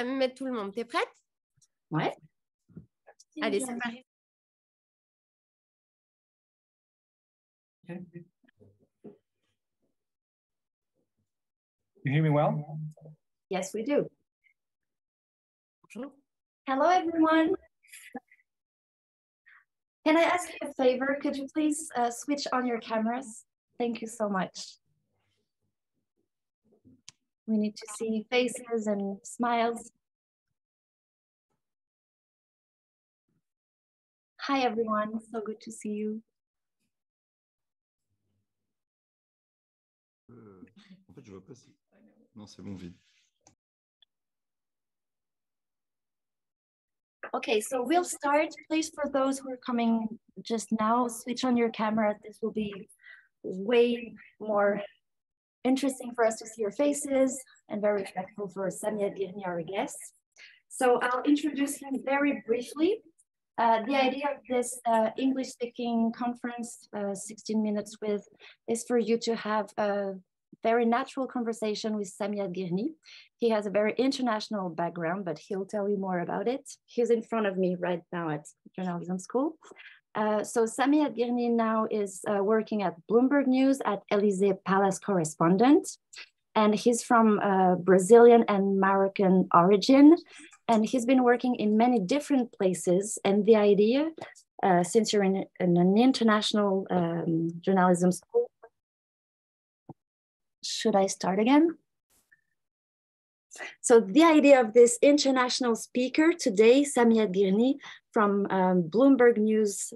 mettre tout le monde. T'es prête? Ouais. Allez, c'est parti. Okay. You hear me well? Yes, we do. Bonjour. Hello, everyone. Can I ask you a favor? Could you please switch on your cameras? Thank you so much. We need to see faces and smiles. Hi, everyone. So good to see you. En fait, je vois pas si... Non, c'est bon, vide. Okay, so we'll start. Please, for those who are coming just now, switch on your camera. This will be way more interesting for us to see your faces and very respectful for Samy ADGHIRNI, our guest. So I'll introduce him very briefly. The idea of this English-speaking conference, 16 minutes with, is for you to have a very natural conversation with Samy ADGHIRNI. He has a very international background, but he'll tell you more about it. He's in front of me right now at journalism school. So Samy ADGHIRNI now is working at Bloomberg News at Élysée Palace correspondent. And he's from Brazilian and Moroccan origin. And he's been working in many different places. And the idea, since you're in an international journalism school, should I start again? So the idea of this international speaker today, Samy ADGHIRNI from Bloomberg News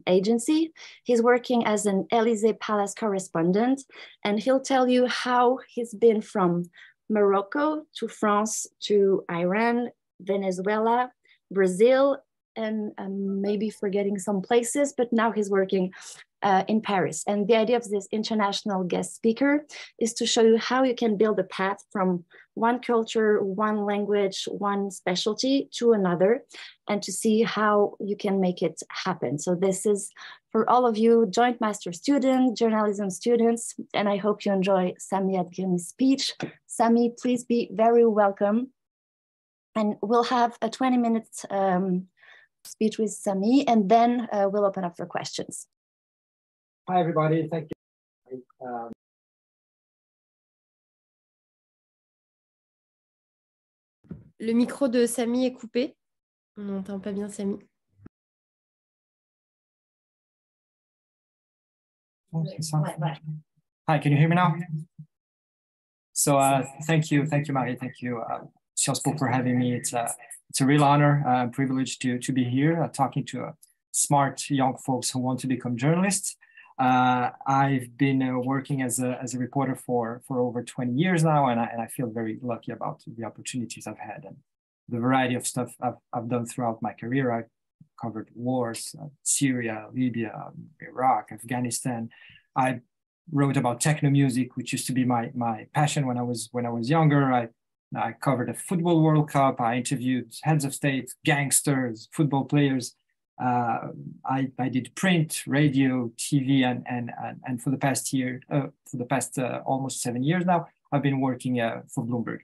agency, he's working as an Élysée Palace correspondent, and he'll tell you how he's been from Morocco to France to Iran, Venezuela, Brazil, and maybe forgetting some places, but now he's working in Paris. And the idea of this international guest speaker is to show you how you can build a path from one culture, one language, one specialty to another, and to see how you can make it happen. So this is for all of you joint master students, journalism students, and I hope you enjoy Samy ADGHIRNI's speech. Samy, please be very welcome. And we'll have a 20-minute speech with Samy, and then we'll open up for questions. Hi, everybody. Thank you. Le micro de Samy est coupé. On n'entend pas bien Samy. Hi, can you hear me now? So thank you, Marie. Thank you, Sciences Po, for having me. It's a real honor, privilege to be here talking to smart young folks who want to become journalists. I've been working as a reporter for over 20 years now, and I feel very lucky about the opportunities I've had and the variety of stuff I've done throughout my career. I've covered wars, Syria, Libya, Iraq, Afghanistan. I wrote about techno music, which used to be my passion when I was younger. I covered a football World Cup. I interviewed heads of state, gangsters, football players. I did print, radio, TV, and for the past almost 7 years now, I've been working for Bloomberg.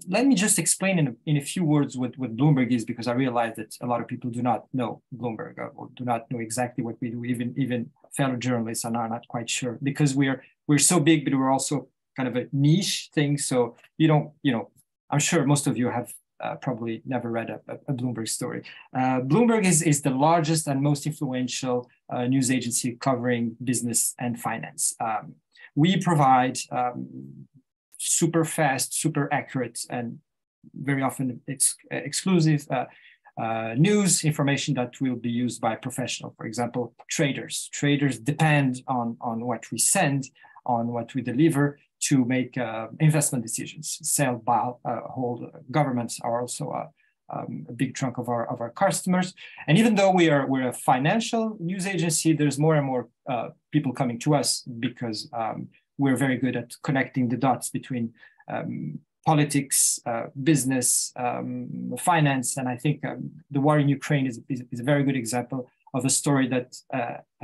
Let me just explain in a few words what Bloomberg is, because I realize that a lot of people do not know Bloomberg or do not know exactly what we do. Even fellow journalists are not quite sure, because we're so big, but we're also kind of a niche thing. So I'm sure most of you have probably never read a Bloomberg story. Bloomberg is the largest and most influential news agency covering business and finance. We provide super fast, super accurate, and very often exclusive news information that will be used by professionals. For example, traders. Traders depend on what we send, on what we deliver to make investment decisions. Sell, buy, hold. Governments are also a big chunk of our customers. And even though we're a financial news agency, there's more and more people coming to us because we're very good at connecting the dots between politics, business, finance. And I think the war in Ukraine is a very good example of a story that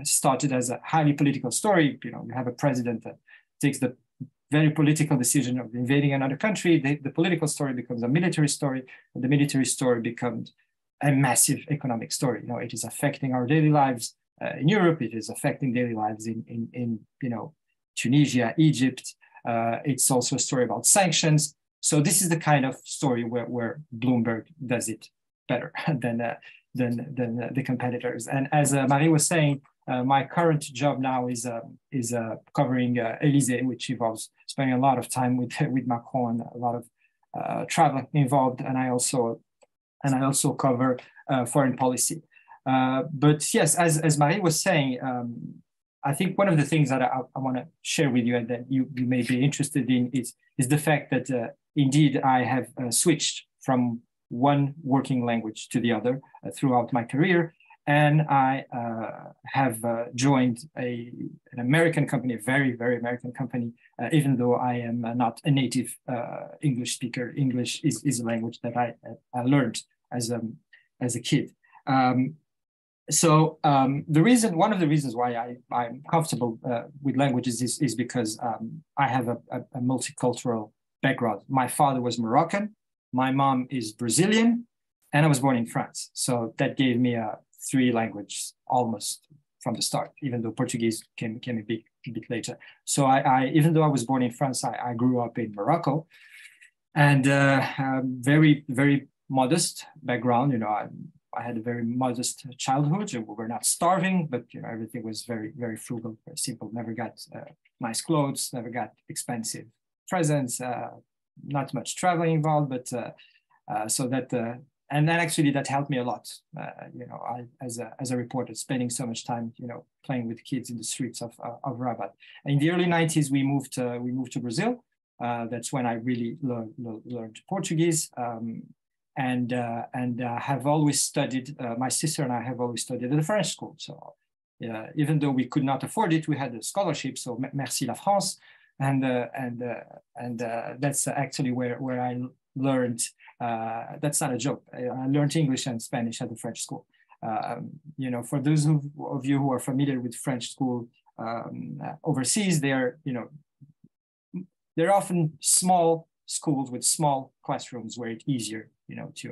started as a highly political story. You have a president that takes the very political decision of invading another country, the political story becomes a military story, and the military story becomes a massive economic story. You know, it is affecting our daily lives in Europe. It is affecting daily lives in you know, Tunisia, Egypt. It's also a story about sanctions. So this is the kind of story where Bloomberg does it better than the competitors. And as Marie was saying, my current job now is covering Élysée, which involves spending a lot of time with Macron, and a lot of travel involved. And I also cover foreign policy. But yes, as Marie was saying, I think one of the things that I want to share with you and that you may be interested in is the fact that indeed I have switched from one working language to the other throughout my career. And I have joined an American company, a very, very American company, even though I am not a native English speaker. English is a language that I learned as a kid. One of the reasons why I'm comfortable with languages is because I have a multicultural background. My father was Moroccan, my mom is Brazilian, and I was born in France. So that gave me three languages almost from the start, even though Portuguese came a bit later. So even though I was born in France, I grew up in Morocco, and very, very modest background. You know, I had a very modest childhood. We were not starving, but you know, everything was very, very frugal, very simple. Never got nice clothes, never got expensive presents, not much traveling involved, but so that, and then actually that helped me a lot. You know, as a reporter, spending so much time, you know, playing with kids in the streets of Rabat. In the early 90s, we moved to Brazil. That's when I really learned Portuguese. And have always studied, my sister and I have always studied at the French school. So even though we could not afford it, we had a scholarship, so merci la France. And that's actually where I learned, that's not a joke, I learned English and Spanish at the French school. You know, for those of you who are familiar with French school overseas, they're often small schools with small classrooms where it's easier, you know, to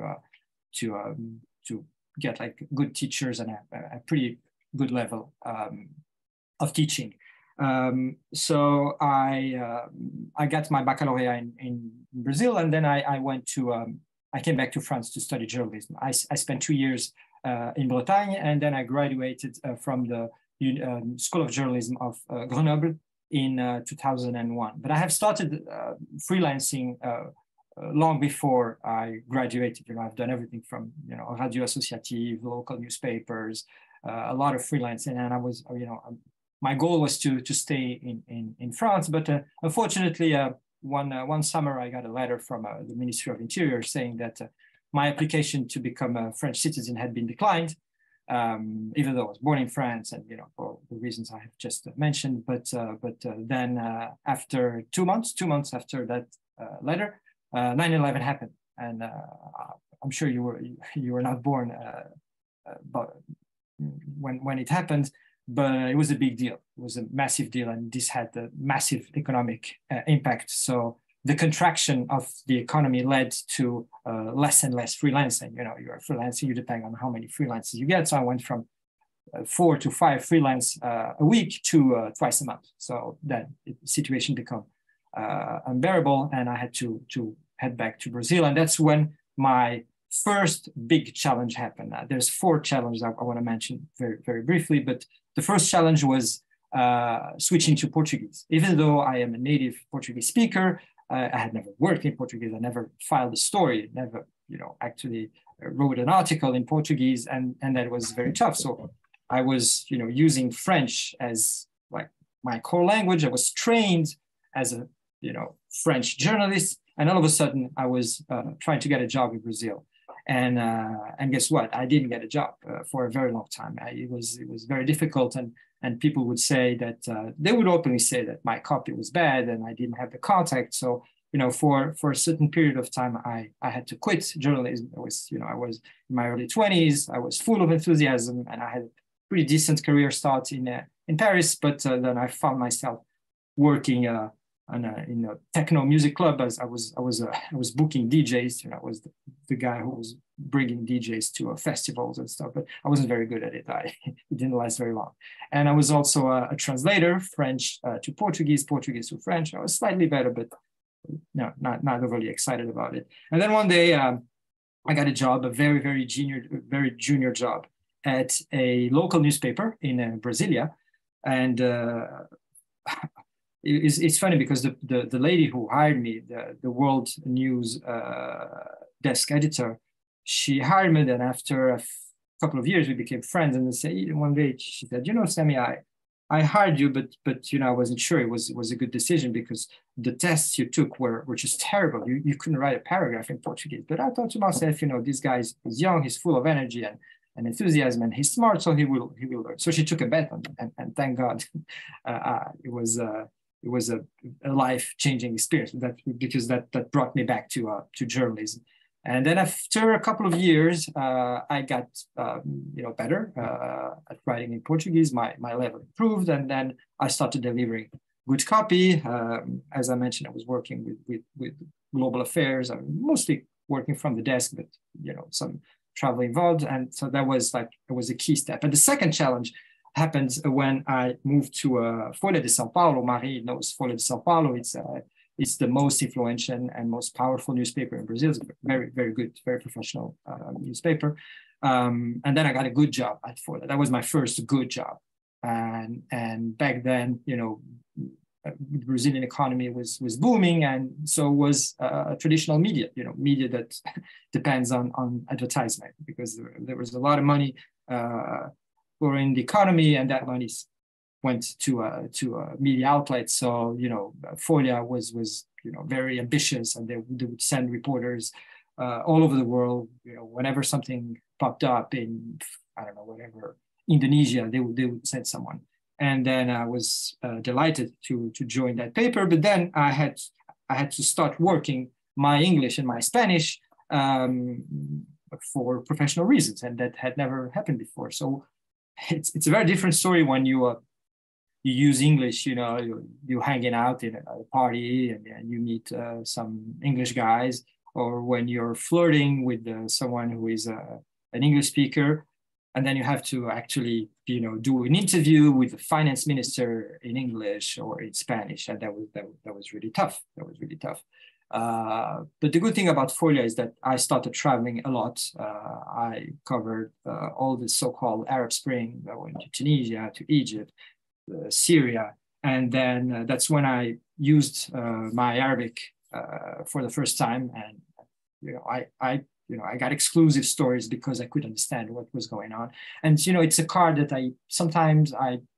get like good teachers and a pretty good level of teaching. So I got my baccalaureate in Brazil, and then I came back to France to study journalism. I spent 2 years in Bretagne, and then I graduated from the School of Journalism of Grenoble in 2001. But I have started freelancing long before I graduated. You know, I've done everything from, you know, radio associative, local newspapers, a lot of freelancing, and I was, you know, my goal was to stay in France. But unfortunately, one summer I got a letter from the Ministry of Interior saying that my application to become a French citizen had been declined, even though I was born in France, and you know, for the reasons I have just mentioned. But then after 2 months after that letter, 9/11 happened, and I'm sure you were not born but when it happened, but it was a big deal. It was a massive deal, and this had a massive economic impact. So the contraction of the economy led to less and less freelancing. You know, you're freelancing, you depend on how many freelancers you get. So I went from 4 to 5 freelance a week to twice a month. So then the situation became unbearable, and I had to head back to Brazil. And that's when my first big challenge happened. There's 4 challenges I want to mention very, very briefly, but the first challenge was switching to Portuguese. Even though I am a native Portuguese speaker, I had never worked in Portuguese. I never filed a story, never, you know, actually wrote an article in Portuguese, and that was very tough. So I was, you know, using French as like my core language. I was trained as a, you know, French journalist, and all of a sudden I was trying to get a job in Brazil. And guess what? I didn't get a job for a very long time. It was very difficult, and people would say that they would openly say that my copy was bad and I didn't have the contact. So, you know, for a certain period of time, I had to quit journalism. I was in my early 20s. I was full of enthusiasm, and I had a pretty decent career start in Paris. But then I found myself working in a techno music club. As I was booking DJs. You know, I was the guy who was bringing DJs to festivals and stuff. But I wasn't very good at it. It didn't last very long. And I was also a translator, French to Portuguese, Portuguese to French. I was slightly better, but no, not overly excited about it. And then one day I got a job, a very junior job at a local newspaper in Brasilia. And it's funny because the lady who hired me, the World News desk editor, she hired me. Then after a couple of years, we became friends. And one day she said, "You know, Samy, I hired you, but you know, I wasn't sure it was a good decision because the tests you took were just terrible. You couldn't write a paragraph in Portuguese." But I thought to myself, you know, this guy is young, he's full of energy and enthusiasm, and he's smart, so he will learn. So she took a bet on it, and thank God, it was a life-changing experience because that brought me back to journalism. And then after a couple of years, I got better at writing in Portuguese. My level improved, and then I started delivering good copy. As I mentioned, I was working with global affairs. I'm mostly working from the desk, but you know, some travel involved. And so it was a key step. And the second challenge happened when I moved to Folha de São Paulo. Marie knows Folha de São Paulo. It's the most influential and most powerful newspaper in Brazil. It's a very good, very professional newspaper. And then I got a good job at Folha. That was my first good job. And back then, you know, the Brazilian economy was booming, and so was traditional media, you know, media that depends on advertisement, because there was a lot of money in the economy, and that money went to media outlets. So, you know, Folha was you know, very ambitious, and they would send reporters all over the world. You know, whenever something popped up in, I don't know, whatever, Indonesia, they would send someone. And then I was delighted to join that paper. But then I had to start working my English and my Spanish for professional reasons, and that had never happened before. So it's a very different story when you use English. You know, you're hanging out in a party and you meet some English guys, or when you're flirting with someone who is an English speaker. And then you have to actually, you know, do an interview with the finance minister in English or in Spanish, and that was really tough. That was really tough. But the good thing about Folha is that I started traveling a lot. I covered all the so-called Arab Spring. I went to Tunisia, to Egypt, Syria, and then that's when I used my Arabic for the first time. And you know, I got exclusive stories because I could understand what was going on. And, you know, it's a card that sometimes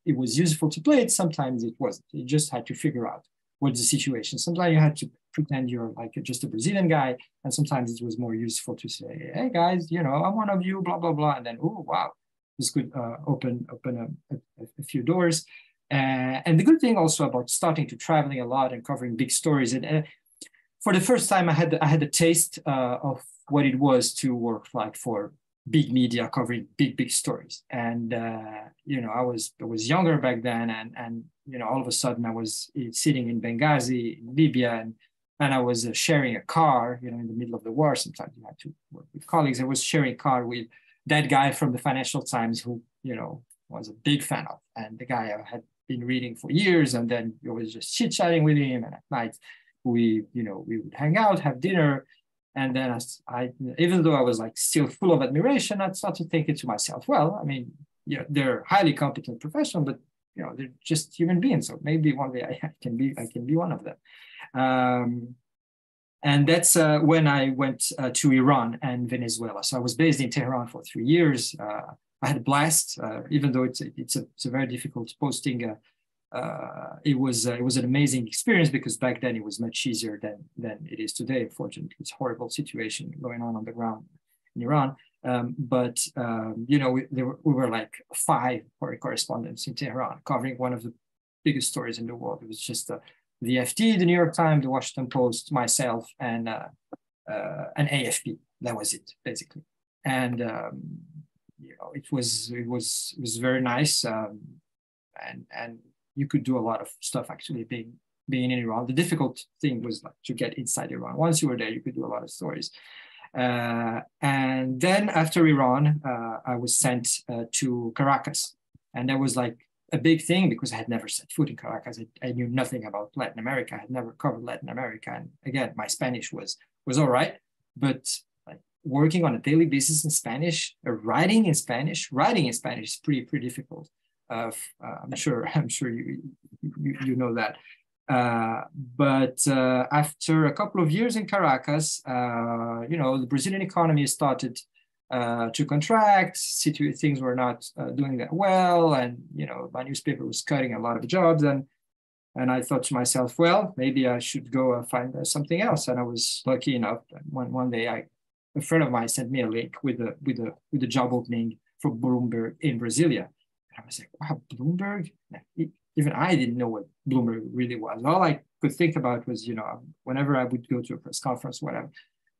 it was useful to play it, sometimes it wasn't. You just had to figure out what's the situation. Sometimes you had to pretend you're like just a Brazilian guy, and sometimes it was more useful to say, "Hey guys, you know, I'm one of you, blah, blah, blah." And then, oh, wow, this could open a few doors. And the good thing also about starting to traveling a lot and covering big stories, and for the first time, I had a taste of what it was to work like for big media covering big stories. And you know, I was younger back then, and you know, all of a sudden I was sitting in Benghazi, in Libya, and I was sharing a car, you know, in the middle of the war. Sometimes you had to work with colleagues. I was sharing a car with that guy from the Financial Times, who, you know, was a big fan of, and the guy I had been reading for years. And then I was just chit-chatting with him, and at night we would hang out, have dinner. And then I, even though I was like still full of admiration, I started thinking to myself, well, I mean, yeah, they're highly competent professionals, but you know, they're just human beings. So maybe one day I can be one of them. And that's when I went to Iran and Venezuela. So I was based in Tehran for 3 years. I had a blast, even though it's a very difficult posting. It was an amazing experience, because back then it was much easier than it is today. Unfortunately, it's a horrible situation going on the ground in Iran. But you know, we were like 5 foreign correspondents in Tehran covering one of the biggest stories in the world. It was just the FT, the New York Times, the Washington Post, myself, and an AFP. That was it, basically. And you know, it was very nice, and you could do a lot of stuff actually being being in Iran. The difficult thing was like to get inside Iran. Once you were there, you could do a lot of stories. And then after Iran, I was sent to Caracas. And that was like a big thing because I had never set foot in Caracas. I knew nothing about Latin America. I had never covered Latin America. And again, my Spanish was all right. But like working on a daily basis in Spanish, writing in Spanish is pretty difficult. I'm sure you know that. But after a couple of years in Caracas, the Brazilian economy started to contract. Things were not doing that well, and my newspaper was cutting a lot of jobs, and I thought to myself, well, maybe I should go find something else. And I was lucky enough. One day, a friend of mine sent me a link with a job opening for Bloomberg in Brasilia. I was like, wow, Bloomberg? Even I didn't know what Bloomberg really was. All I could think about was, whenever I would go to a press conference, whatever,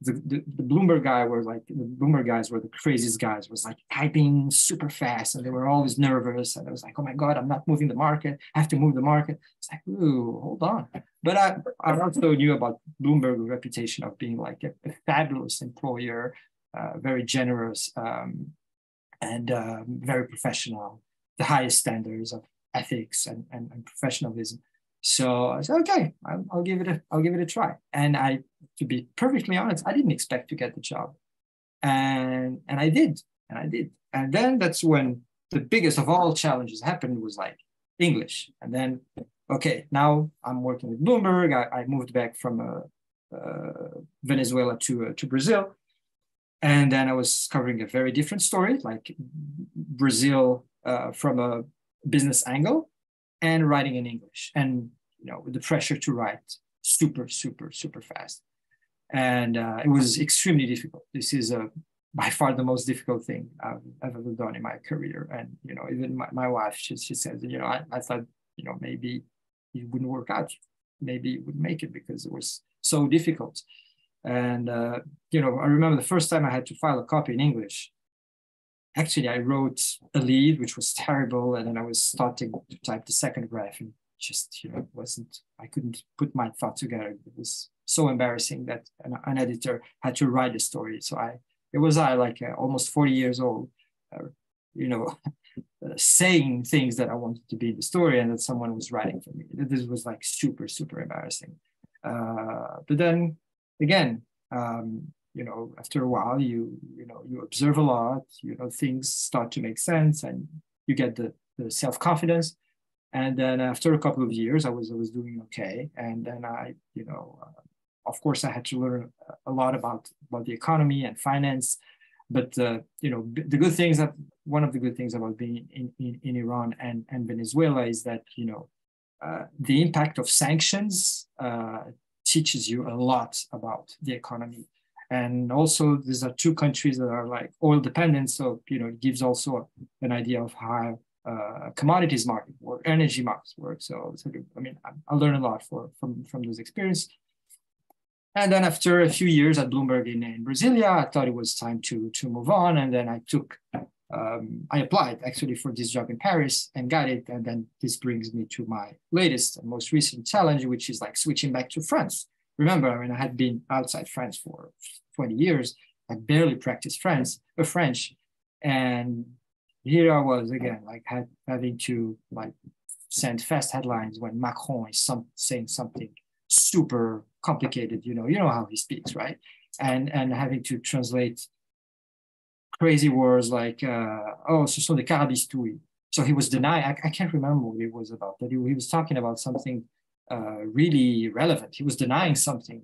the Bloomberg guys were the craziest guys, was like typing super fast, and they were always nervous. And I was like, oh my God, I'm not moving the market. I have to move the market. It's like, ooh, hold on. But I also knew about Bloomberg's reputation of being like a fabulous employer, very generous, and very professional, the highest standards of ethics and professionalism. So I said, okay, I'll give it a try. And to be perfectly honest, I didn't expect to get the job, and I did. And then that's when the biggest of all challenges happened, was like English. And then, okay, now I'm working with Bloomberg. I moved back from Venezuela to Brazil, and then I was covering a very different story, like Brazil from a business angle, and writing in English, and with the pressure to write super fast. And it was extremely difficult. This is by far the most difficult thing I've ever done in my career. And even my wife, she says, I thought maybe it wouldn't work out, maybe you wouldn't make it, because it was so difficult. And I remember the first time I had to file a copy in English. Actually, I wrote a lead, which was terrible, and then I was starting to type the second graph, and just I couldn't put my thought together. It was so embarrassing that an editor had to write the story. So it was almost 40 years old, saying things that I wanted to be in the story, and that someone was writing for me. This was like super embarrassing. But then again, after a while, you observe a lot, things start to make sense, and you get the self-confidence. And then after a couple of years, I was doing okay. And then of course, I had to learn a lot about the economy and finance. But the good things, one of the good things about being in Iran and Venezuela is that the impact of sanctions teaches you a lot about the economy. And also, these are two countries that are like oil dependent. So, it gives also an idea of how commodities market work, energy markets work. So I learned a lot from those experiences. And then after a few years at Bloomberg in Brasilia, I thought it was time to move on. And then I applied actually for this job in Paris and got it. And then this brings me to my latest and most recent challenge, which is like switching back to France. Remember, I had been outside France for 20 years. I barely practiced French. And here I was again, having to send fast headlines when Macron is saying something super complicated. You know how he speaks, right? And having to translate crazy words like, ce sont des carabistouilles. So he was denying, I can't remember what it was about, but he was talking about something really relevant. He was denying something.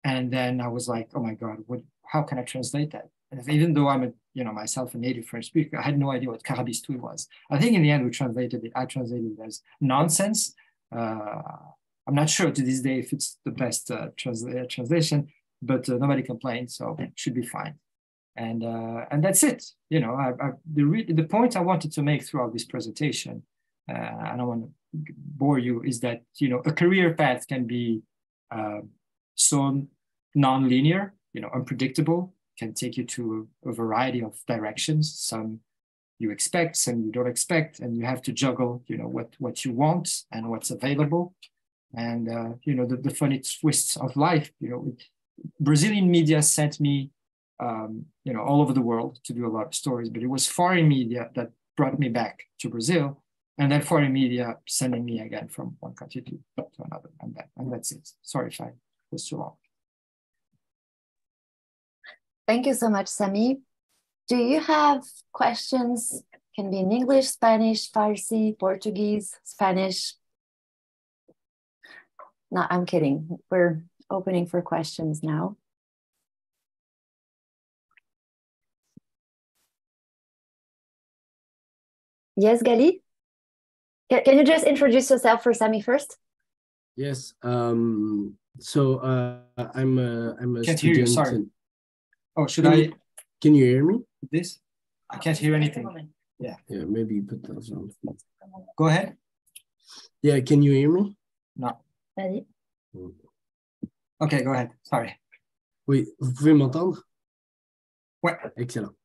And then I was like, oh my God, how can I translate that? And even though I'm myself a native French speaker, I had no idea what carabistouille was. I think in the end I translated it as nonsense. I'm not sure to this day if it's the best translation, but nobody complained, so it should be fine. And that's it. The point I wanted to make throughout this presentation, I don't want to bore you, is that a career path can be so non-linear, unpredictable, can take you to a variety of directions. Some you expect, some you don't expect, and you have to juggle, what you want and what's available. And, the funny twists of life, Brazilian media sent me, all over the world to do a lot of stories, but it was foreign media that brought me back to Brazil, and then foreign media sending me again from one country to another, and that's it. Sorry if I was too long. Thank you so much, Samy. Do you have questions? Can be in English, Spanish, Farsi, Portuguese, Spanish. No, I'm kidding. We're opening for questions now. Yes, Gali? Can you just introduce yourself for Samy first? Yes. So I'm a Can't student. hear you. Sorry. Can you hear me? This? I can't hear anything. Yeah. Yeah, maybe you put those on. Go ahead. Yeah, can you hear me? No. Okay, go ahead. Sorry. Oui, vous pouvez m'entendre? Ouais. Excellent.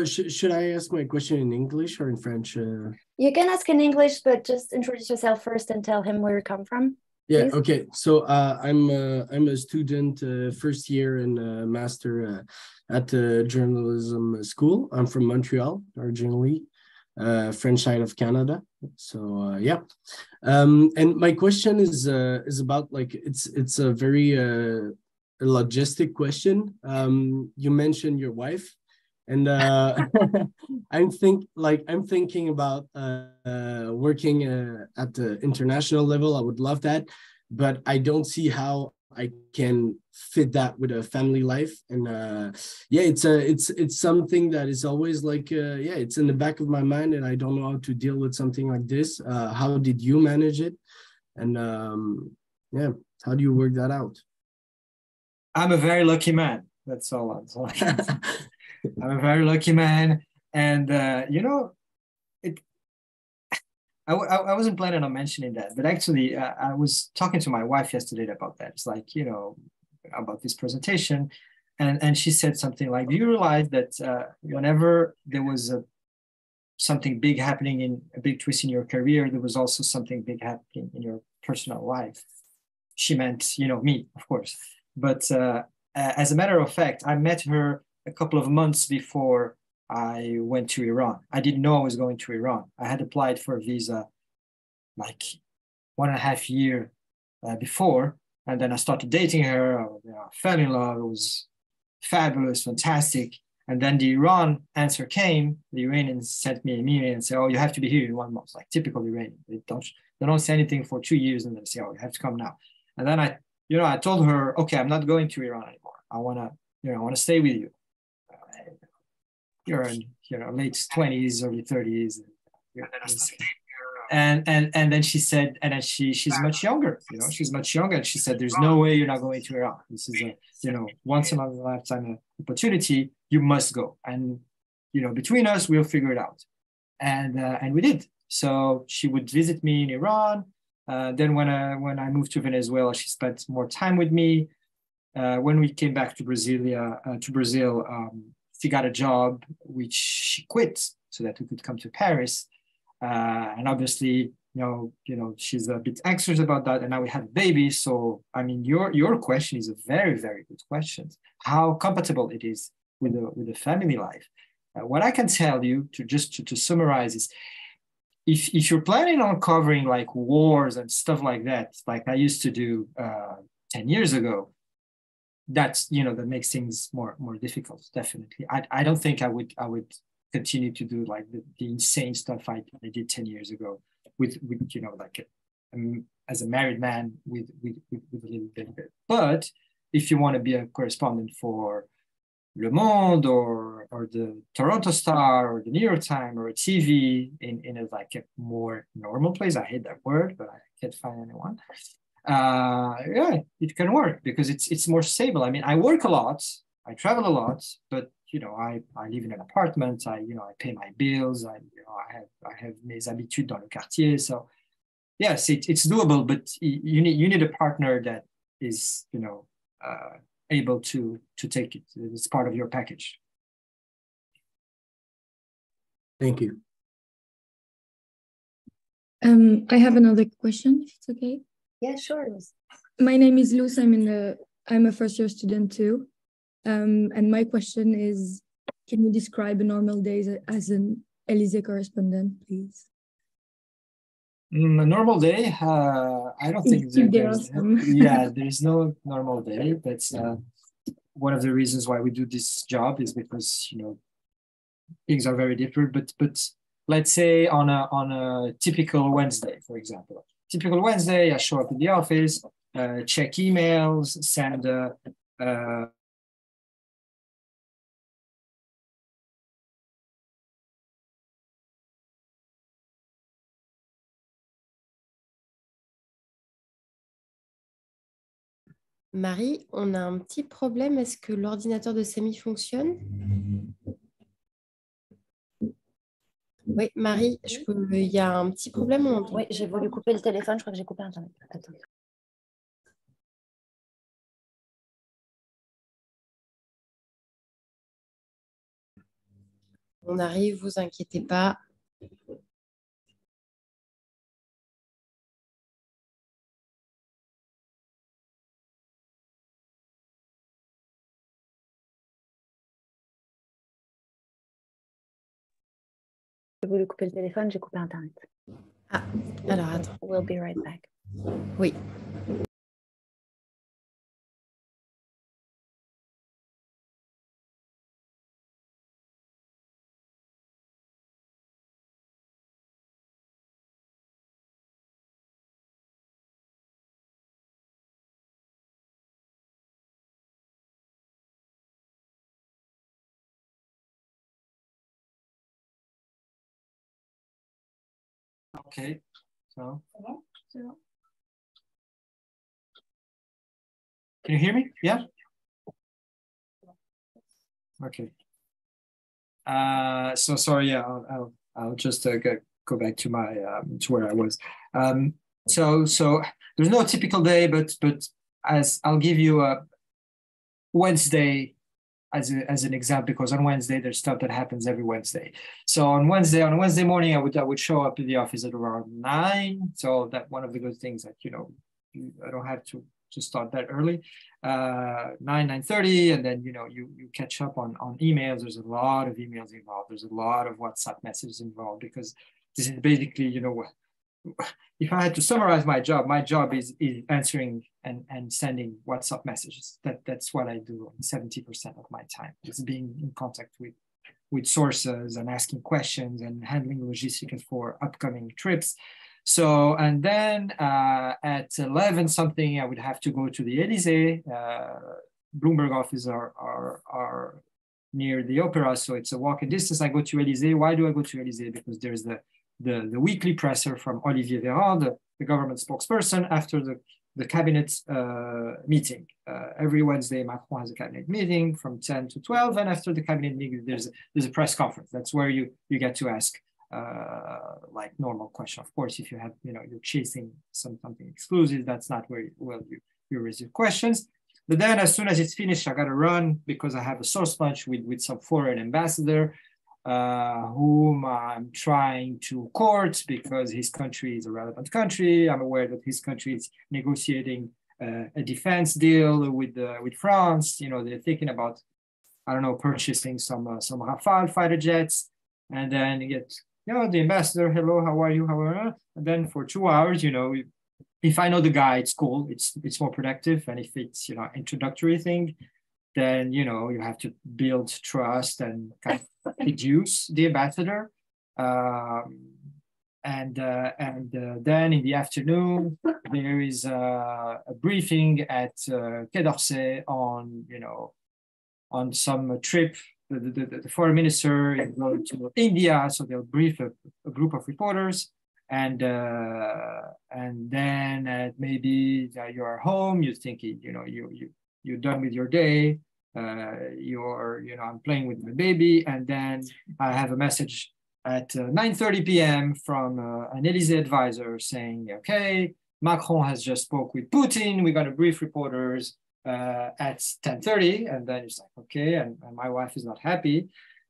Should I ask my question in English or in French? You can ask in English, but just introduce yourself first and tell him where you come from. Yeah, please. okay. So I'm a student, first year in master at the journalism school. I'm from Montreal originally, French side of Canada. So yeah, and my question is about, like, it's a very logistic question. You mentioned your wife, and I'm thinking about working at the international level. I would love that, but I don't see how I can fit that with a family life. And yeah, it's something that is always like yeah, it's in the back of my mind, and I don't know how to deal with something like this. How did you manage it? And yeah, how do you work that out? I'm a very lucky man. That's all I can say. I'm a very lucky man, and you know, I wasn't planning on mentioning that, but actually, I was talking to my wife yesterday about that. It's like, you know, about this presentation, and she said something like, "Do you realize that whenever there was something big happening, in a big twist in your career, there was also something big happening in your personal life?" She meant, you know, me, of course. But as a matter of fact, I met her a couple of months before I went to Iran. I didn't know I was going to Iran. I had applied for a visa like 1.5 years before, and then I started dating her. I fell in love. It was fabulous, fantastic. And then the Iran answer came. The Iranians sent me an email and said, "Oh, you have to be here in 1 month." Like typical Iranian. They don't say anything for 2 years and then say, "Oh, you have to come now." And then I told her, "Okay, I'm not going to Iran anymore. I wanna stay with you. You're in late 20s, early 30s." And then she said, and then she's much younger, she's much younger. And she said, "There's no way you're not going to Iran. This is a, once in a lifetime opportunity. You must go. And, between us, we'll figure it out." And we did. So she would visit me in Iran. Then when I moved to Venezuela, she spent more time with me. When we came back to Brazil, she got a job, which she quit so that we could come to Paris. And obviously, she's a bit anxious about that. And now we have a baby. So, I mean, your question is a very, very good question. How compatible it is with the family life. What I can tell you, to summarize, is if you're planning on covering like wars and stuff like that, like I used to do 10 years ago, that makes things more difficult. Definitely, I don't think I would continue to do like the insane stuff I did 10 years ago with like as a married man with a little bit. But if you want to be a correspondent for Le Monde or the Toronto Star or the New York Times or a TV in a more normal place, I hate that word, but I can't find anyone. Yeah, it can work because it's more stable. I mean, I work a lot, I travel a lot, but I live in an apartment. I pay my bills. I have mes habitudes dans le quartier. So yes, it's doable, but you need a partner that is able to take it. It's part of your package. Thank you. I have another question, if it's okay. Yeah, sure. My name is Luz. I'm a first-year student too. And my question is, can you describe a normal day as an Élysée correspondent, please? A normal day, I don't think there's no normal day. That's one of the reasons why we do this job, is because, you know, things are very different. But let's say on a typical Wednesday, for example. Typical Wednesday, I show up in the office, check emails, send Marie, on a un petit problème. Est-ce que l'ordinateur de Samy fonctionne? Oui, Marie, il y a un petit problème. Oui, j'ai voulu couper le téléphone. Je crois que j'ai coupé Internet. Attends. On arrive, vous inquiétez pas. J'ai voulu couper le téléphone, j'ai coupé Internet. Ah, alors attends. We'll be right back. Oui. Okay, so can you hear me? Yeah. Okay. So sorry. Yeah, I'll just go back to my to where I was. So there's no typical day, but as I'll give you a Wednesday as an example, because on Wednesday there's stuff that happens every Wednesday. So on Wednesday morning, I would show up in the office at around 9. So that one of the good things that, you know, I don't have to start that early, 9:30, and then, you know, you catch up on emails. There's a lot of emails involved. There's a lot of WhatsApp messages involved, because this is basically, you know, if I had to summarize my job is answering and sending WhatsApp messages. That's what I do 70% of my time. It's being in contact with sources and asking questions and handling logistics for upcoming trips. So, and then at 11 something, I would have to go to the Élysée. Bloomberg offices are near the opera, so it's a walking distance. I go to Élysée. Why do I go to Élysée? Because there's the weekly presser from Olivier Véran, the government spokesperson, after the cabinet meeting. Every Wednesday, Macron has a cabinet meeting from 10 to 12, and after the cabinet meeting, there's a press conference. That's where you get to ask like normal question. Of course, if you have, you know, you're chasing something exclusive, that's not where you receive questions. But then as soon as it's finished, I got to run, because I have a source lunch with some foreign ambassador whom I'm trying to court, because his country is a relevant country. I'm aware that his country is negotiating a defense deal with France. You know, they're thinking about, I don't know, purchasing some Rafale fighter jets, and then you get, you know, the ambassador, hello, how are you? And then for 2 hours, you know, if I know the guy, it's cool. It's more productive. And if it's, you know, introductory thing, then, you know, you have to build trust and kind of seduce the ambassador. And then in the afternoon, there is a briefing at Quai d'Orsay on, you know, on some trip. The foreign minister is going to India, so they'll brief a group of reporters. And then maybe you are home, you're thinking, you know, you're done with your day, you know, I'm playing with my baby, and then I have a message at 9:30 p.m. from an Élysée advisor saying, okay, Macron has just spoke with Putin, we're going to brief reporters at 10:30, and then it's like, okay, and my wife is not happy,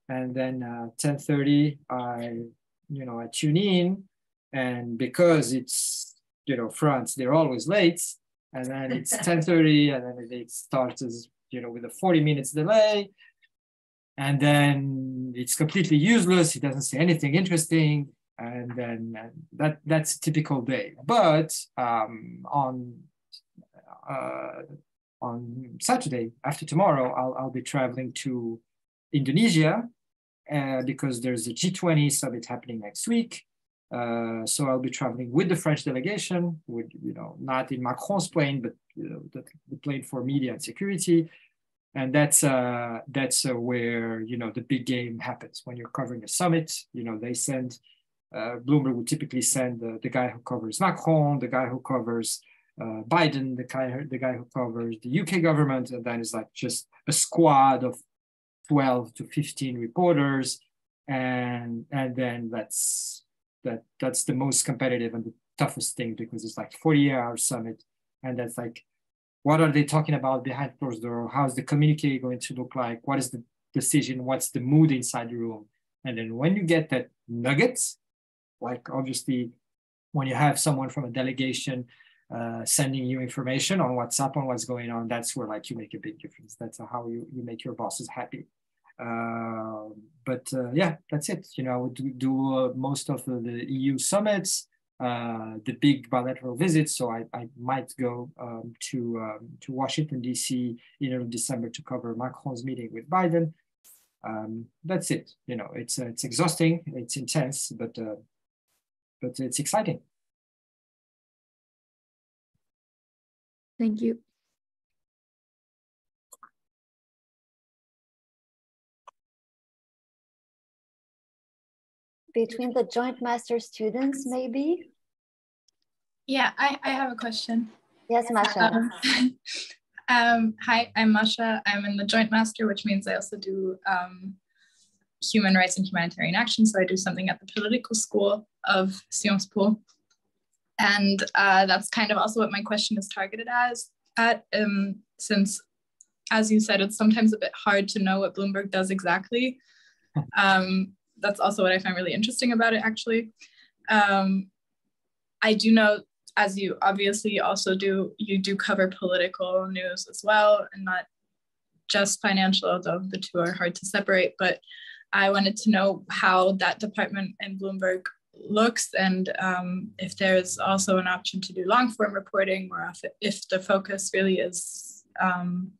and then 10:30, I tune in, And because it's, you know, France, they're always late. And then it's 10:30, and then it starts as, you know, with a 40 minutes delay. And then it's completely useless. He doesn't say anything interesting. And then that's a typical day. But on Saturday, after tomorrow, I'll be traveling to Indonesia because there's a G20 summit happening next week. So I'll be traveling with the French delegation, with, you know, not in Macron's plane, but, you know, the plane for media and security. And that's where, you know, the big game happens when you're covering a summit. You know, they send, Bloomberg would typically send the guy who covers Macron, the guy who covers Biden, the guy who covers the UK government, and then it's like just a squad of 12 to 15 reporters, and then that's the most competitive and the toughest thing, because it's like 40-hour summit, and that's like, what are they talking about behind closed door? How's the communique going to look like? What is the decision? What's the mood inside the room? And then when you get that nuggets, like obviously when you have someone from a delegation sending you information on WhatsApp on what's going on, that's where like you make a big difference. That's how you make your bosses happy. Yeah, that's it. You know, I would do most of the EU summits, the big bilateral visits. So I might go to Washington, D.C. in early December to cover Macron's meeting with Biden. That's it. You know, it's exhausting, it's intense, but it's exciting. Thank you. Between the joint master students, maybe? Yeah, I have a question. Yes, Masha. Hi, I'm Masha. I'm in the joint master, which means I also do human rights and humanitarian action. So I do something at the political school of Sciences Po. And that's kind of also what my question is targeted at, since, as you said, it's sometimes a bit hard to know what Bloomberg does exactly. That's also what I find really interesting about it, actually. I do know, as you obviously also do, you do cover political news as well, and not just financial, although the two are hard to separate. But I wanted to know how that department in Bloomberg looks, and if there's also an option to do long form reporting, or if the focus really is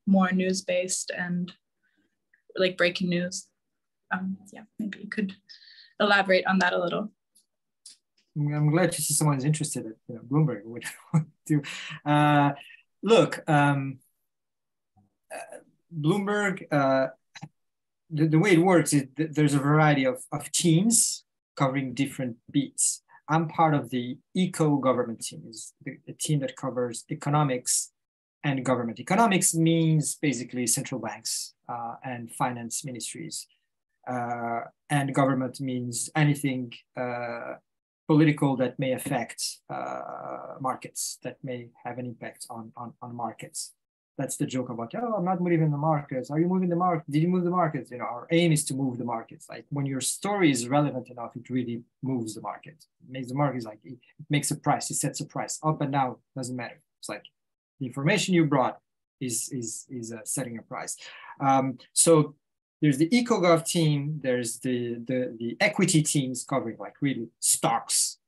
more news-based and like breaking news. Yeah, maybe you could elaborate on that a little. I'm glad to see someone is interested at Bloomberg. What do look, Bloomberg, the way it works is there's a variety of teams covering different beats. I'm part of the Ecole government team, is the team that covers economics and government. Economics means basically central banks and finance ministries. And government means anything political that may affect markets, that may have an impact on markets. That's the joke about, oh, I'm not moving the markets. Are you moving the market? Did you move the markets? You know, our aim is to move the markets. Like when your story is relevant enough, it really moves the market. It makes the markets like, it makes a price, it sets a price up and down, doesn't matter. It's like the information you brought is setting a price. So there's the EcoGov team, there's the equity teams covering like really stocks,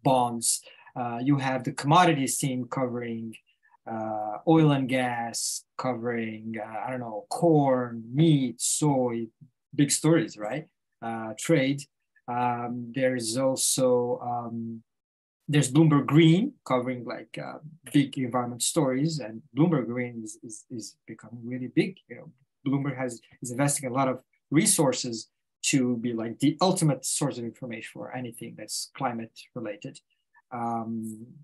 bonds. You have the commodities team covering oil and gas, covering, I don't know, corn, meat, soy, big stories, right? Trade. There's also, there's Bloomberg Green covering like big environment stories, and Bloomberg Green is becoming really big. You know, Bloomberg is investing a lot of resources to be like the ultimate source of information for anything that's climate related.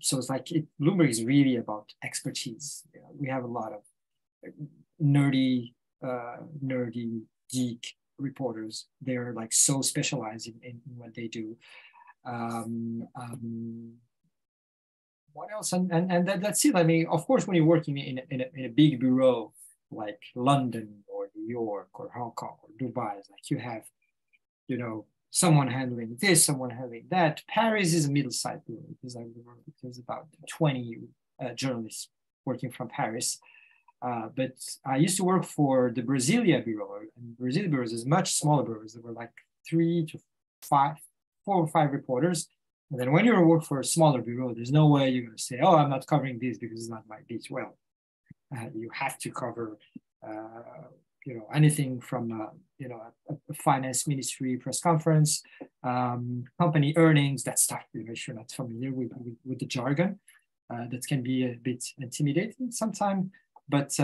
So it's like Bloomberg is really about expertise. You know, we have a lot of nerdy geek reporters. They're like so specialized in what they do. What else? And that's it. I mean, of course, when you're working in a big bureau like London or New York or Hong Kong or Dubai, it's like you have, you know, someone handling this, someone handling that. Paris is a middle-sized bureau because there's about 20 journalists working from Paris. But I used to work for the Brasilia bureau, and Brasilia bureaus is much smaller bureaus. There were like 4 or 5 reporters. And then when you work for a smaller bureau, there's no way you're going to say, oh, I'm not covering this because it's not my beat. Well, you have to cover, anything from, a finance ministry press conference, company earnings, that stuff. If you're not familiar with the jargon, that can be a bit intimidating sometimes. But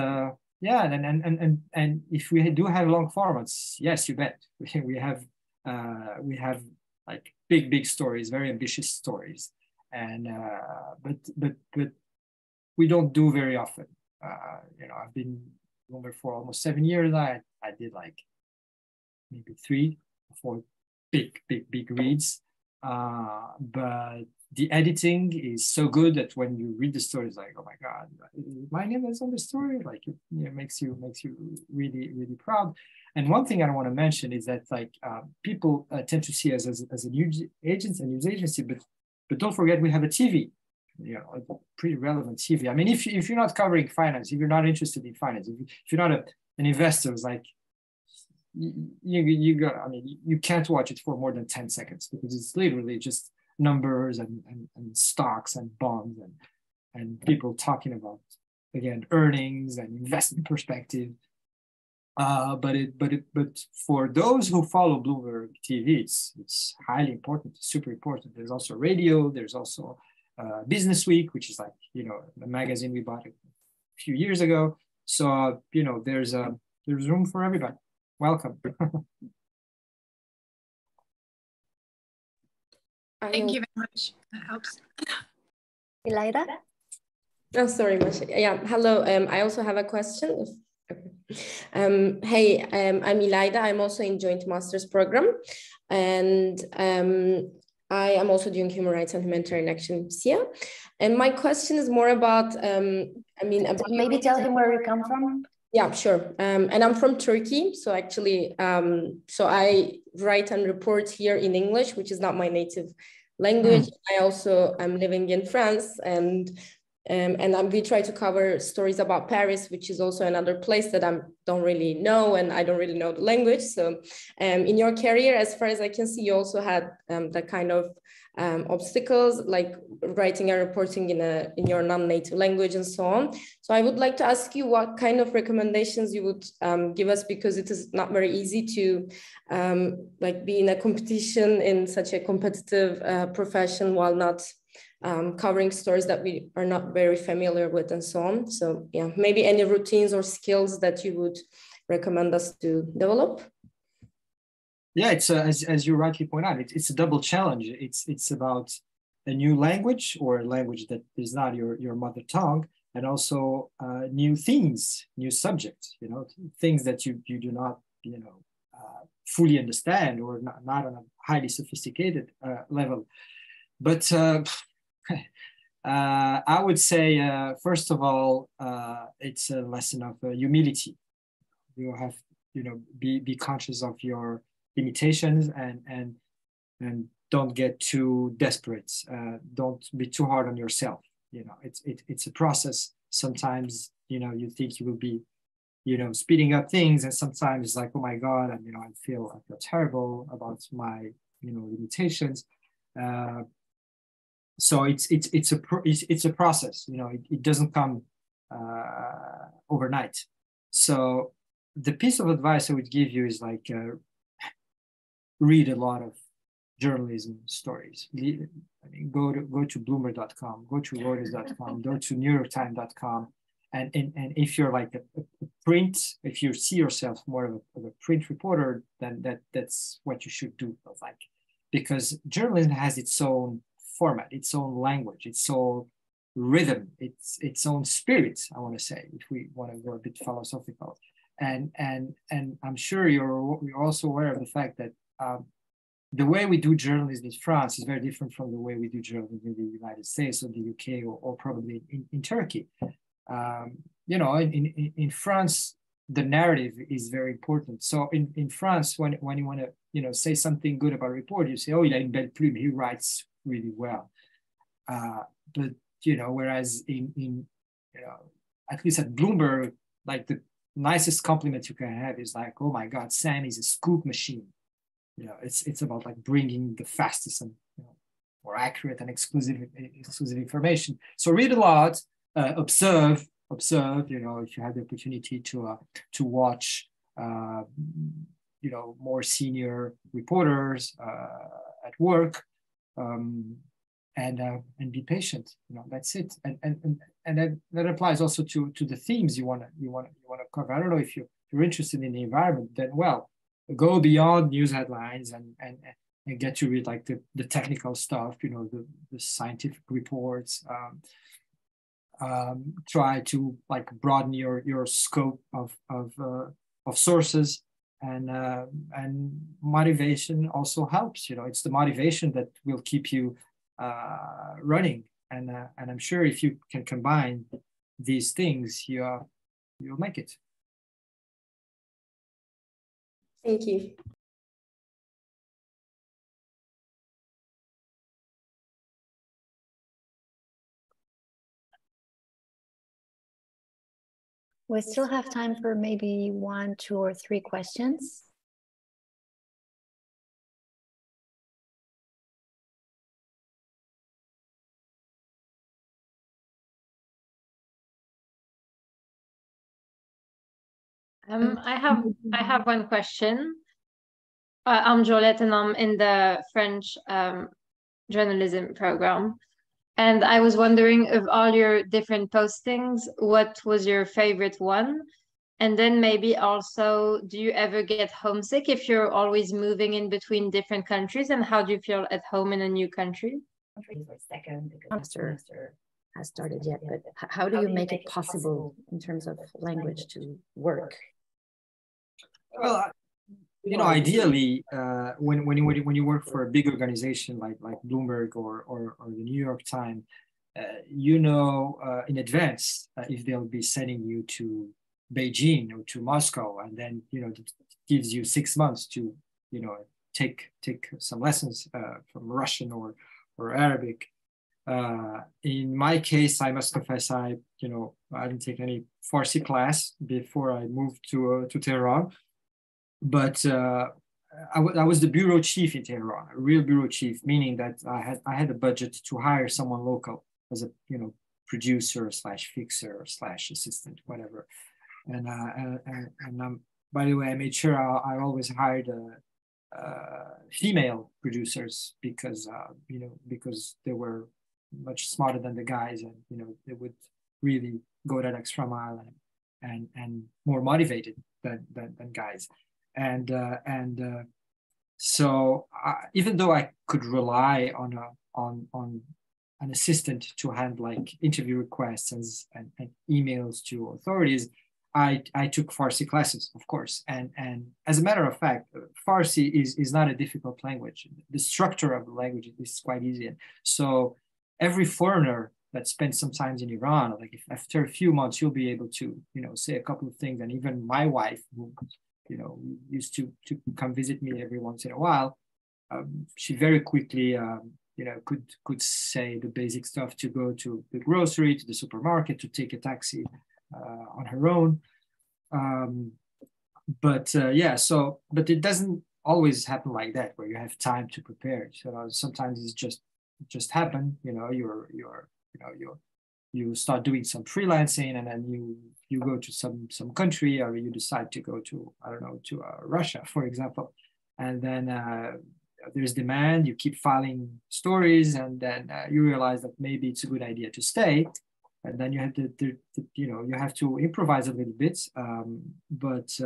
yeah, and if we do have long formats, yes, you bet. We have like big stories, very ambitious stories, and but we don't do very often. I've been Bloomberg for almost 7 years. I did like maybe 3 or 4 big reads, but the editing is so good that when you read the story, it's like, oh my God, my name is on the story. Like it makes you really proud. And one thing I want to mention is that like people tend to see us as a news agency, but don't forget we have a TV, a pretty relevant TV. I mean, if you're not covering finance, if you're not interested in finance, if you're not an investor, it's like you can't watch it for more than 10 seconds because it's literally just numbers and stocks and bonds and people talking about, again, earnings and investment perspective. But for those who follow Bloomberg TV, it's highly important, super important. There's also radio. There's also Business Week, which is like a magazine we bought a few years ago. So there's room for everybody. Welcome. Thank you very much. That helps. Ilaida? Oh, sorry, Masha. Yeah, hello. I also have a question. Hey, I'm Ilaida. I'm also in joint master's program, and I am also doing human rights and humanitarian action here. And my question is more about, maybe tell him where you come from. Yeah, sure. And I'm from Turkey. So actually, so I write and report here in English, which is not my native language. I also am living in France, and we try to cover stories about Paris, which is also another place that I don't really know, and I don't really know the language. So in your career, as far as I can see, you also had that kind of obstacles, like writing and reporting in your non-native language and so on. So I would like to ask you what kind of recommendations you would give us, because it is not very easy to like be in a competition in such a competitive profession while not covering stories that we are not very familiar with and so on. So yeah, maybe any routines or skills that you would recommend us to develop? Yeah, it's as you rightly point out, it's a double challenge. It's about a new language, or a language that is not your mother tongue, and also new things, new subjects. Things that you do not fully understand, or not on a highly sophisticated level. But I would say first of all, it's a lesson of humility. You have be conscious of your limitations and don't get too desperate. Don't be too hard on yourself. It's a process. Sometimes you think you will be speeding up things, and sometimes it's like, oh my God, and I feel terrible about my limitations. So it's a process. It doesn't come overnight. So the piece of advice I would give you is like read a lot of journalism stories. Go to Bloomberg.com, go to Reuters.com, go to NewYorkTimes.com, and if you're like a print, if you see yourself more of a print reporter, then that's what you should do. Because journalism has its own format, its own language, its own rhythm, its own spirit, I want to say, if we want to go a bit philosophical. And I'm sure you're also aware of the fact that the way we do journalism in France is very different from the way we do journalism in the United States or the UK or probably in Turkey. In France, the narrative is very important. So in France, when you want to say something good about a report, you say, oh, il a une belle plume, he writes really well. But whereas in at least at Bloomberg, like the nicest compliment you can have is like, oh my God, Sam is a scoop machine. It's about like bringing the fastest and more accurate and exclusive information. So read a lot, observe. If you have the opportunity to watch, more senior reporters at work, and be patient. That's it. And that applies also to the themes you want to cover. I don't know if you're interested in the environment, then go beyond news headlines and get to read like the technical stuff, the scientific reports. Try to like broaden your scope of sources, and motivation also helps. It's the motivation that will keep you running, and I'm sure if you can combine these things, you'll make it. Thank you. We still have time for maybe 1, 2, or 3 questions. I have one question. I'm Jolette, and I'm in the French journalism program. And I was wondering, of all your different postings, what was your favorite one? And then maybe also, do you ever get homesick if you're always moving in between different countries? And how do you feel at home in a new country? Semester has started yet, but how do you make it possible in terms of language to work? Well, ideally, when you work for a big organization like Bloomberg or the New York Times, in advance if they'll be sending you to Beijing or to Moscow, and then it gives you 6 months to take some lessons from Russian or Arabic. In my case, I must confess, I didn't take any Farsi class before I moved to Tehran. But I was the bureau chief in Tehran, a real bureau chief, meaning that I had a budget to hire someone local as a producer / fixer / assistant, whatever. And by the way, I made sure I always hired female producers because they were much smarter than the guys, and they would really go that extra mile and more motivated than guys. So even though I could rely on an assistant to handle like interview requests and emails to authorities, I took Farsi classes, of course. And as a matter of fact, Farsi is not a difficult language. The structure of the language is quite easy. So every foreigner that spends some time in Iran, like if after a few months, you'll be able to say a couple of things. And even my wife, who used to come visit me every once in a while, she very quickly could say the basic stuff, to go to the grocery, to the supermarket, to take a taxi on her own. But it doesn't always happen like that, where you have time to prepare. So sometimes it's just happen. You start doing some freelancing, and then you go to some country, or you decide to go to, I don't know, to Russia, for example. And then there's demand, you keep filing stories, and then you realize that maybe it's a good idea to stay. And then you have to, you have to improvise a little bit. But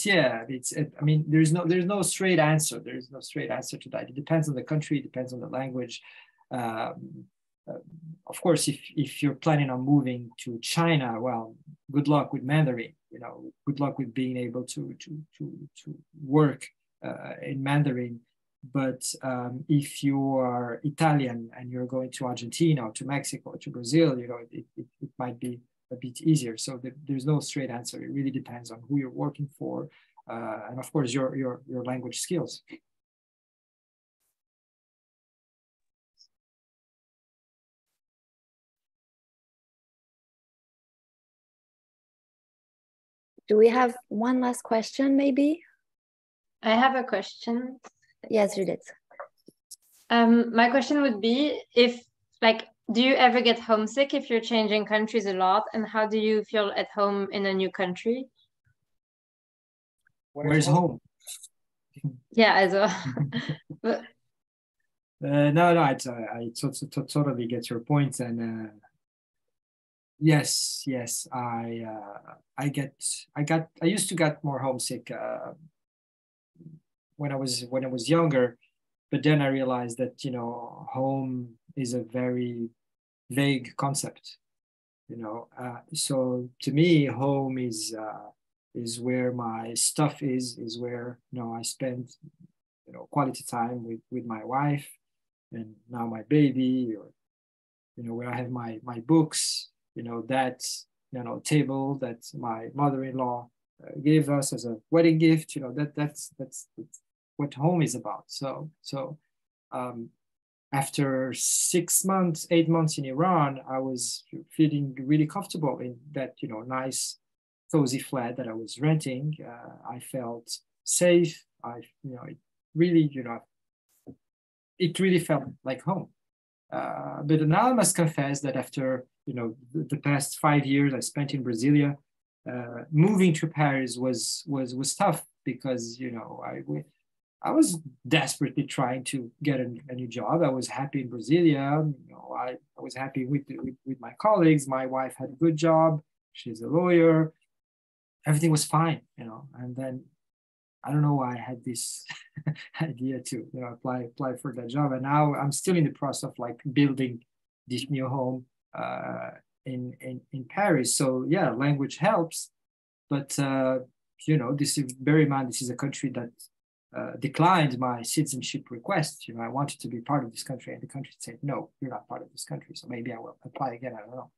yeah, there's no straight answer. There's no straight answer to that. It depends on the country, it depends on the language. Of course, if you're planning on moving to China, well, good luck with Mandarin. Good luck with being able to work in Mandarin. But if you are Italian and you're going to Argentina or to Mexico or to Brazil, it might be a bit easier. So there's no straight answer. It really depends on who you're working for, and of course your language skills. Do we have one last question, maybe? I have a question. Yes, Judith. My question would be if, like, do you ever get homesick if you're changing countries a lot? And how do you feel at home in a new country? Where's home? Yeah, as well. But, No, I totally get your point, and yes, I used to get more homesick when I was younger, but then I realized that home is a very vague concept, so to me home is where my stuff is where I spend quality time with my wife and now my baby, or where I have my books, that table that my mother-in-law gave us as a wedding gift, that's what home is about. So after 6 months, 8 months in Iran, I was feeling really comfortable in that nice cozy flat that I was renting. I felt safe. It really felt like home. But now I must confess that after the past 5 years I spent in Brasilia, moving to Paris was tough because I was desperately trying to get a new job. I was happy in Brasilia. I was happy with my colleagues. My wife had a good job. She's a lawyer. Everything was fine, and then I don't know why I had this idea to apply for that job, and now I'm still in the process of like building this new home in Paris. So yeah, language helps, but this is, bear in mind, this is a country that declined my citizenship request. I wanted to be part of this country, and the country said no, you're not part of this country. So maybe I will apply again. I don't know,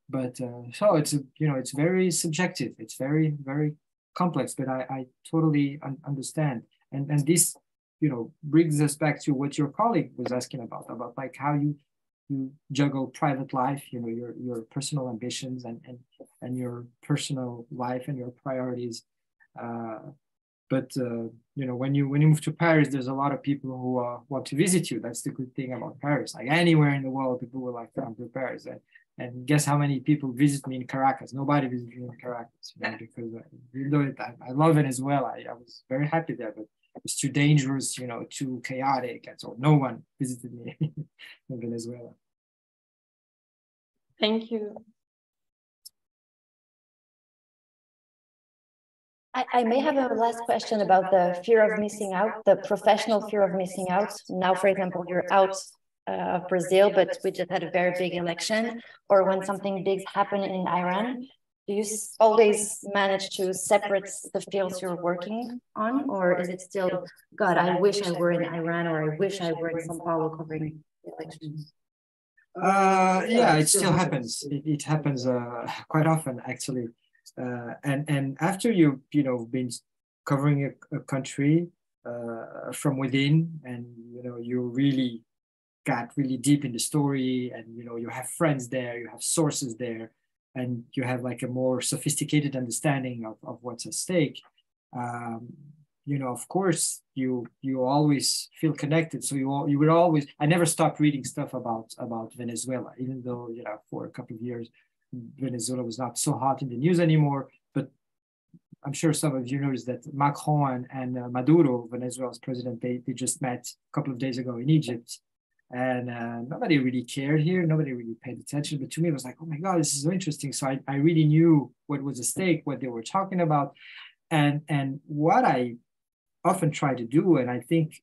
but so it's very subjective. It's very, very complex, but I totally understand. And this, brings us back to what your colleague was asking about like how you juggle private life, your personal ambitions and your personal life and your priorities. But when you move to Paris, there's a lot of people who want to visit you. That's the good thing about Paris. Like anywhere in the world, people will like to come to Paris. And guess how many people visit me in Caracas? Nobody visits me in Caracas, because even though I love Venezuela, I was very happy there, but it was too dangerous, too chaotic, and so no one visited me in Venezuela. Thank you. I may have a last question about the fear of missing out, the professional fear of missing out. Now, for example, you're out of Brazil, but we just had a very big election, or when something big happened in Iran, do you always manage to separate the fields you're working on, or is it still, God, I wish I were in Iran, or I wish I were in São Paulo covering the elections? Yeah, it still happens. It happens quite often, actually. And after you've been covering a country from within, and you really got really deep in the story, and you have friends there, you have sources there, and you have like a more sophisticated understanding of what's at stake. Of course, you always feel connected. So you would always. I never stopped reading stuff about Venezuela, even though for a couple of years Venezuela was not so hot in the news anymore. But I'm sure some of you noticed that Macron and Maduro, Venezuela's president, they just met a couple of days ago in Egypt. And nobody really cared here. Nobody really paid attention. But to me, it was like, oh my God, this is so interesting. So I really knew what was at stake, what they were talking about. And what I often try to do, and I think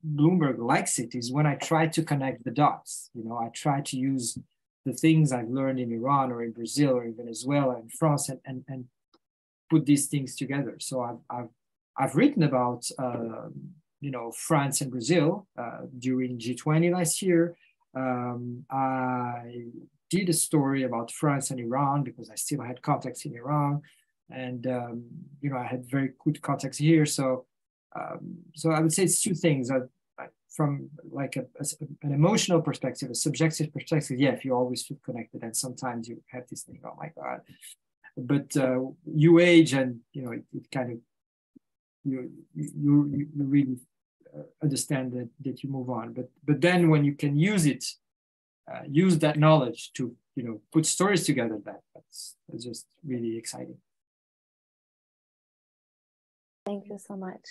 Bloomberg likes it, is when I try to connect the dots. I try to use the things I've learned in Iran or in Brazil or in Venezuela and France and put these things together. So I've written about France and Brazil during G20 last year. I did a story about France and Iran because I still had contacts in Iran, and you know, I had very good contacts here. So so I would say it's two things. From like an emotional perspective, a subjective perspective, yeah, if you always feel connected, and sometimes you have this thing, oh my God. But you age, and you know, it kind of you really understand that you move on. But then when you can use it, use that knowledge to, you know, put stories together, that's just really exciting. Thank you so much.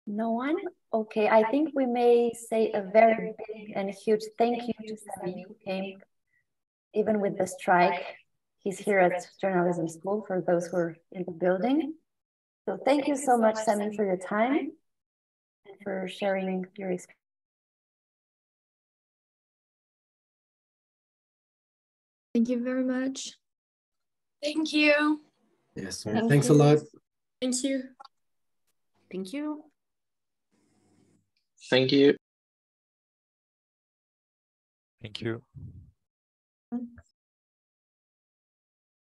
No one? Okay, I think we may say a very big and huge thank you to Samy, who came even with the strike. He's here at Journalism School for those who are in the building. So thank you so much, Samy, for your time and for sharing your experience. Thank you very much. Thank you. Yes, thanks a lot. Thank you. Thank you. Thank you. Thank you.